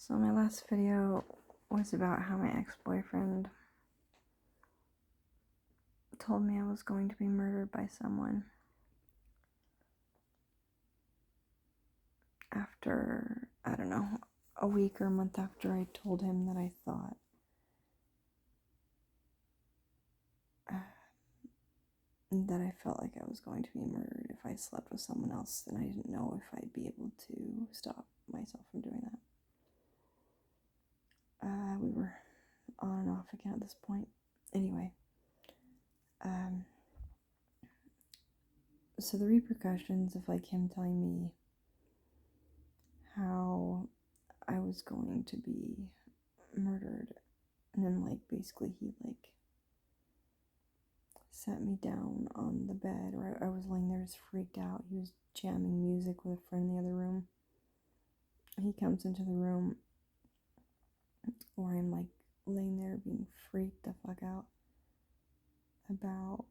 So my last video was about how my ex-boyfriend told me I was going to be murdered by someone after, I don't know, a week or a month after I told him that I thought that I felt like I was going to be murdered if I slept with someone else, and I didn't know if I'd be able to stop myself from doing that. We were on and off again at this point. Anyway, so the repercussions of like him telling me how I was going to be murdered, and then like basically he like sat me down on the bed, or I was laying there just freaked out. He was jamming music with a friend in the other room. He comes into the room where I'm like laying there being freaked the fuck out about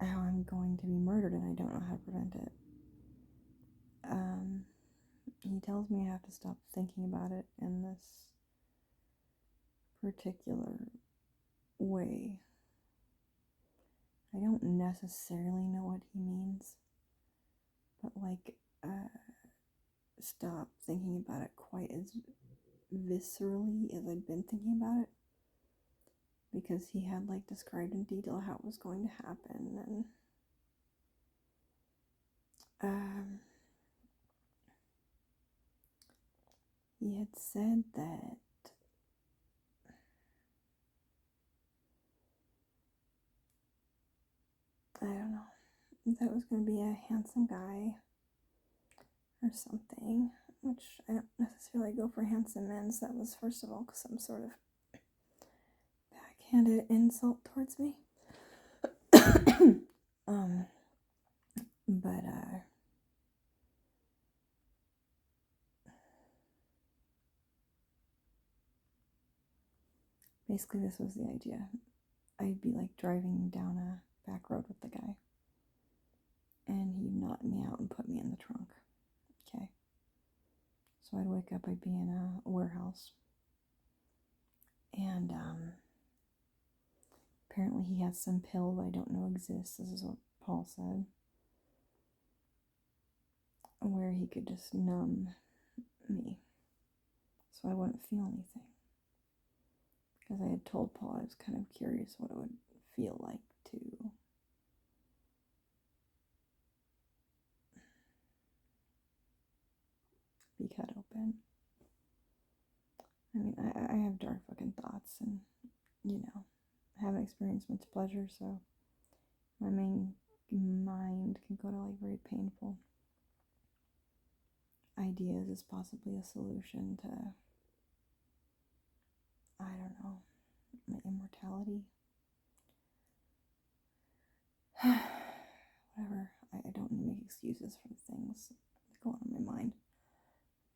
how I'm going to be murdered and I don't know how to prevent it. He tells me I have to stop thinking about it in this particular way. I don't necessarily know what he means, but like, stop thinking about it quite as viscerally as I'd been thinking about it, because he had like described in detail how it was going to happen, and he had said that I don't know, that was going to be a handsome guy or something, which I don't necessarily go for handsome men, so that was first of all some sort of backhanded insult towards me. But basically this was the idea. I'd be like driving down a back road with the guy, and he'd knock me out and put me in the trunk. Okay. So I'd wake up, I'd be in a warehouse, and apparently he has some pill that I don't know exists, this is what Paul said, where he could just numb me so I wouldn't feel anything. Because I had told Paul I was kind of curious what it would feel like to be cut open. I mean, I have dark fucking thoughts, and, you know, I haven't experienced much pleasure, so my main mind can go to like very painful ideas as possibly a solution to, I don't know, my immortality. Whatever. I don't make excuses for the things that go on in my mind.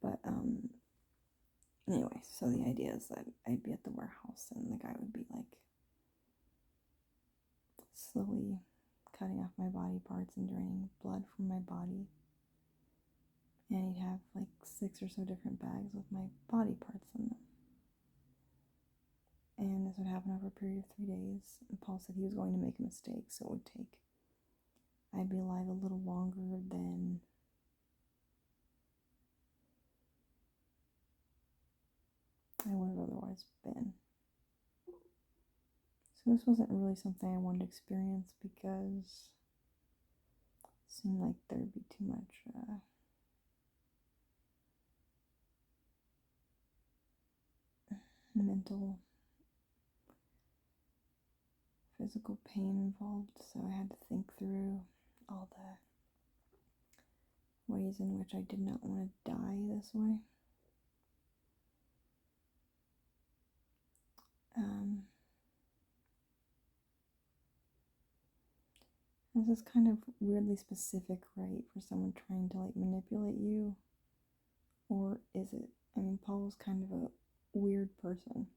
But anyway, so the idea is that I'd be at the warehouse and the guy would be like slowly cutting off my body parts and draining blood from my body. And he'd have like 6 or so different bags with my body parts in them. And this would happen over a period of 3 days. And Paul said he was going to make a mistake, so it would take, I'd be alive a little longer than I would have otherwise been. So this wasn't really something I wanted to experience because it seemed like there'd be too much mental, physical pain involved, so I had to think through all the ways in which I did not want to die this way. This is kind of weirdly specific, right, for someone trying to like manipulate you, or is it? I mean, Paul was kind of a weird person.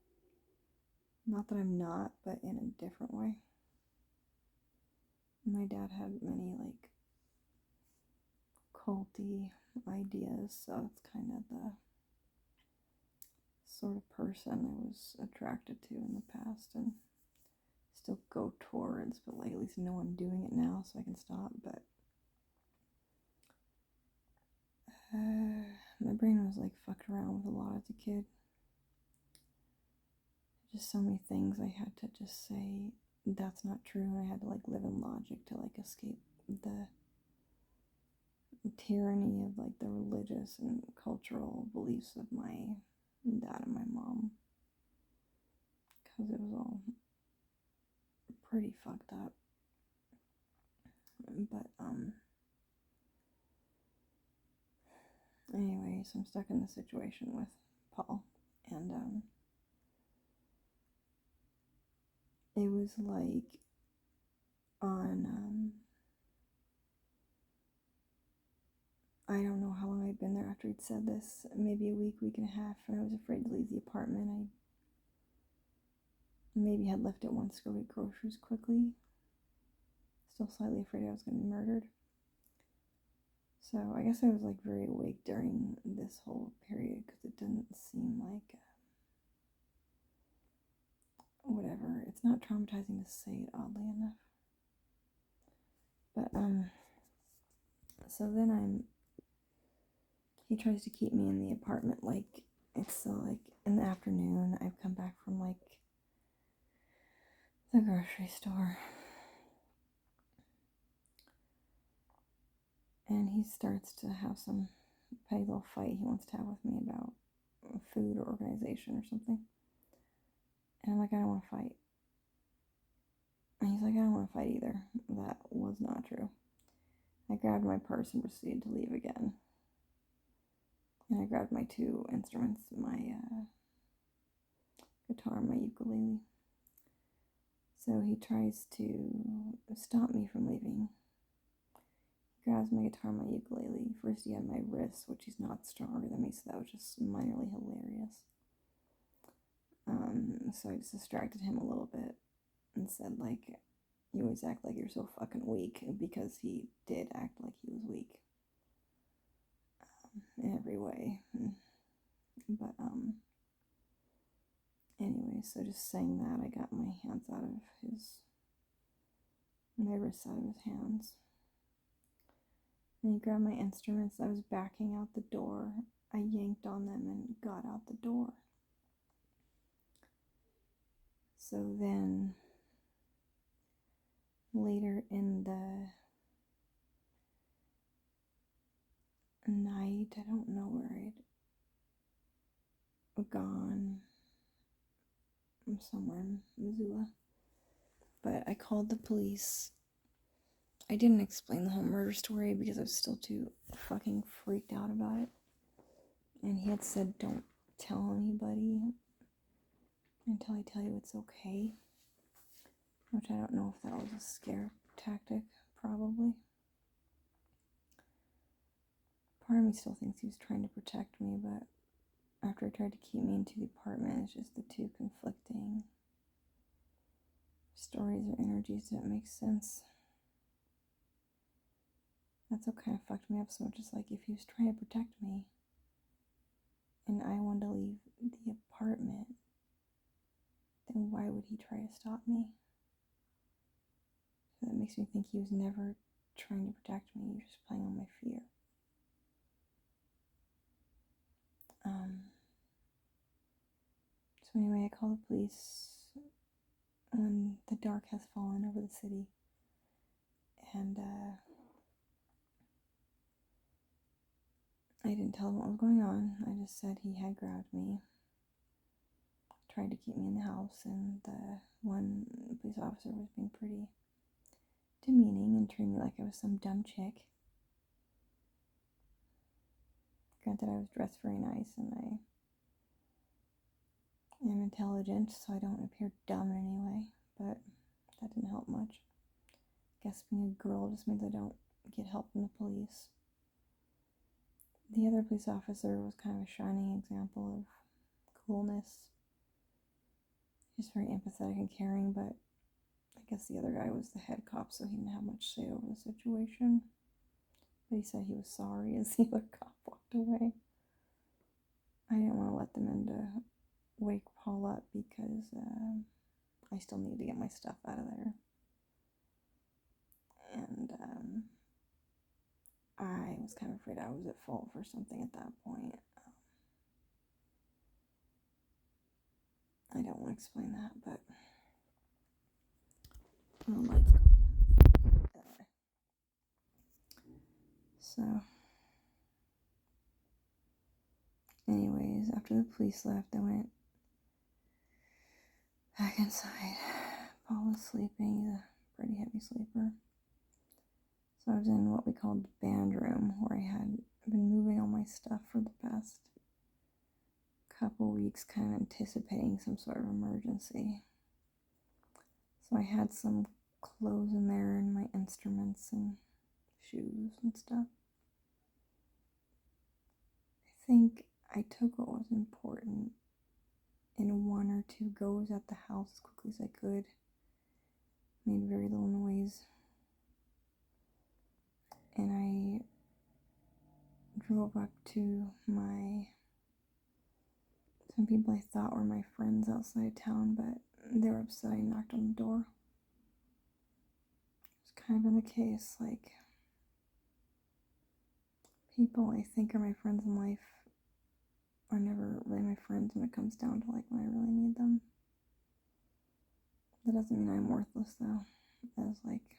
Not that I'm not, but in a different way. My dad had many like culty ideas, so it's kind of the sort of person I was attracted to in the past and still go towards, but like at least know I'm doing it now so I can stop. But my brain was like fucked around with a lot as a kid. Just so many things I had to just say that's not true, and I had to like live in logic to like escape the tyranny of like the religious and cultural beliefs of my dad and my mom, because it was all pretty fucked up. But anyway, so I'm stuck in this situation with Paul, and it was like on I don't know how long I'd been there after he'd said this, maybe a week, week and a half, and I was afraid to leave the apartment. I maybe had left it once to go get groceries quickly. Still slightly afraid I was going to be murdered. So I guess I was like very awake during this whole period because it didn't seem like whatever. It's not traumatizing to say it, oddly enough. But so then he tries to keep me in the apartment. Like it's like in the afternoon. I've come back from like the grocery store. And he starts to have some petty little fight he wants to have with me about food or organization or something. And I'm like, I don't want to fight. And he's like, I don't want to fight either. That was not true. I grabbed my purse and proceeded to leave again. And I grabbed my two instruments, my guitar and my ukulele. So he tries to stop me from leaving. He grabs my guitar and my ukulele. First he had my wrist, which he's not stronger than me, so that was just minorly hilarious. So I just distracted him a little bit and said, like, you always act like you're so fucking weak, because he did act like he was weak in every way. But anyway, so just saying that, I got my hands out of my wrists out of his hands. And he grabbed my instruments. I was backing out the door. I yanked on them and got out the door. So then later in the night, I don't know where I'd gone. I'm somewhere in Missoula. But I called the police. I didn't explain the whole murder story because I was still too fucking freaked out about it. And he had said, don't tell anybody until I tell you it's okay. Which I don't know if that was a scare tactic, probably. Part of me still thinks he was trying to protect me, but after he tried to keep me into the apartment, it's just the two conflicting stories or energies that make sense. That's what kind of fucked me up so much. It's like, if he was trying to protect me and I wanted to leave the apartment, then why would he try to stop me? So that makes me think he was never trying to protect me. He was just playing on my fear. So anyway, I called the police when the dark has fallen over the city. And I didn't tell them what was going on. I just said he had grabbed me, tried to keep me in the house, and the one police officer was being pretty demeaning and treating me like I was some dumb chick. Granted, I was dressed very nice and I am intelligent, so I don't appear dumb in any way, but that didn't help much. I guess being a girl just means I don't get help from the police. The other police officer was kind of a shining example of coolness. He's very empathetic and caring, but I guess the other guy was the head cop, so he didn't have much say over the situation. But he said he was sorry as the other cop walked away. I didn't want to let them into wake Paul up because I still need to get my stuff out of there. And I was kind of afraid I was at fault for something at that point. I don't want to explain that, but lights going down. So, anyways, after the police left, I went back inside. Paul was sleeping. He's a pretty heavy sleeper. So I was in what we called the band room, where I had been moving all my stuff for the past couple weeks, kind of anticipating some sort of emergency. So I had some clothes in there and my instruments and shoes and stuff. I think I took what was important in one or two goes at the house as quickly as I could. Made very little noise. And I drove up to some people I thought were my friends outside town, but they were upset I knocked on the door. It's kind of been the case, like, people I think are my friends in life are never really my friends when it comes down to, like, when I really need them. That doesn't mean I'm worthless, though. As, like,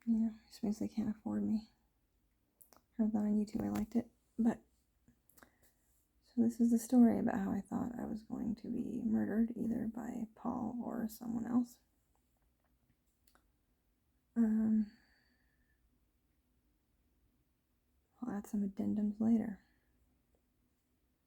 it just means they can't afford me. Heard that on YouTube, I liked it. But, so this is the story about how I thought I was going to be murdered, either by Paul or someone else. I'll add some addendums later.